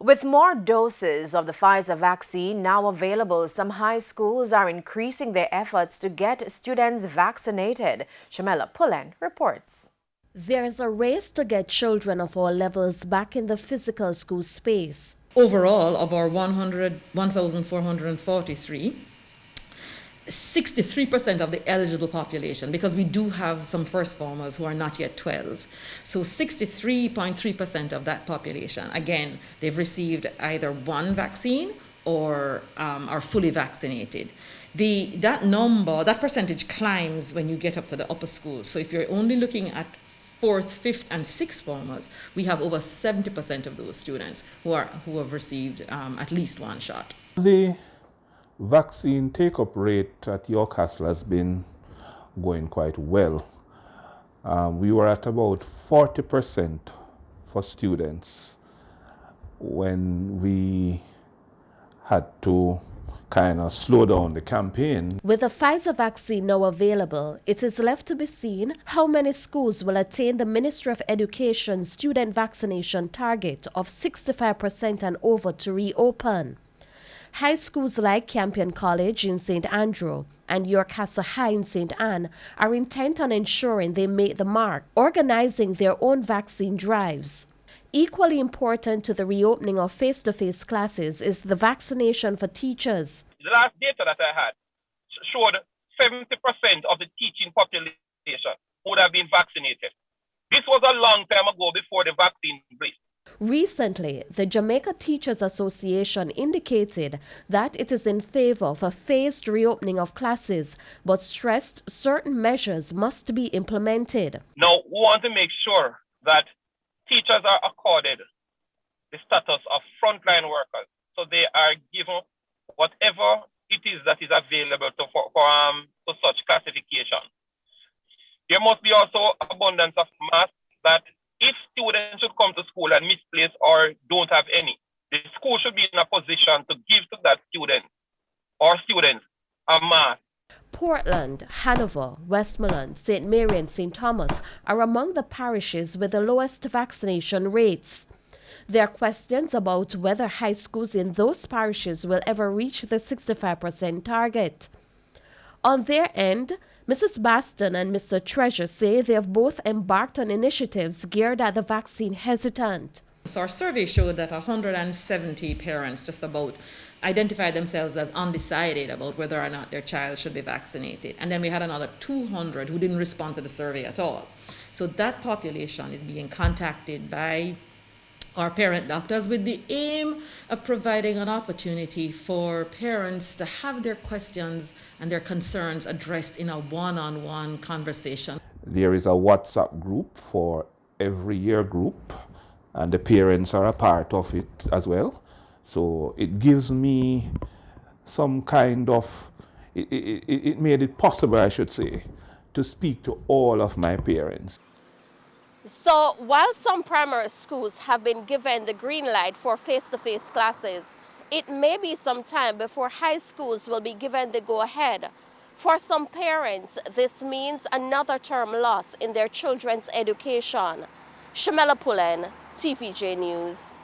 With more doses of the Pfizer vaccine now available, some high schools are increasing their efforts to get students vaccinated. Shamela Pullen reports. There's a race to get children of all levels back in the physical school space. Overall, of our 1,443, 63% of the eligible population, because we do have some first formers who are not yet 12. So 63.3% of that population, again, they've received either one vaccine or are fully vaccinated. That percentage climbs when you get up to the upper schools. So if you're only looking at fourth, fifth, and sixth formers, we have over 70% of those students who have received at least one shot. The vaccine take-up rate at York Castle has been going quite well. We were at about 40% for students when we had to kind of slow down the campaign. With the Pfizer vaccine now available, it is left to be seen how many schools will attain the Ministry of Education's student vaccination target of 65% and over to reopen. High schools like Campion College in St. Andrew and York Castle High in St. Anne are intent on ensuring they make the mark, organizing their own vaccine drives. Equally important to the reopening of face-to-face classes is the vaccination for teachers. The last data that I had showed 70% of the teaching population would have been vaccinated. This was a long time ago before the vaccine blitz. Recently, the Jamaica Teachers Association indicated that it is in favor of a phased reopening of classes, but stressed certain measures must be implemented. Now, we want to make sure that teachers are accorded the status of frontline workers, so they are given whatever it is that is available to such classification. There must be also abundance of masks that if students should come to school and misplace or don't have any, the school should be in a position to give to that student or students a mask. Portland, Hanover, Westmoreland, St. Mary and St. Thomas are among the parishes with the lowest vaccination rates. There are questions about whether high schools in those parishes will ever reach the 65% target. On their end, Mrs. Baston and Mr. Treasure say they have both embarked on initiatives geared at the vaccine hesitant. So our survey showed that 170 parents just about identified themselves as undecided about whether or not their child should be vaccinated. And then we had another 200 who didn't respond to the survey at all. So that population is being contacted by our parent doctors with the aim of providing an opportunity for parents to have their questions and their concerns addressed in a one-on-one conversation. There is a WhatsApp group for every year group, and the parents are a part of it as well. So it gives me some kind of, it made it possible, I should say, to speak to all of my parents. So while some primary schools have been given the green light for face-to-face classes, it may be some time before high schools will be given the go-ahead. For some parents, this means another term loss in their children's education. Shamela Pullen, TVJ News.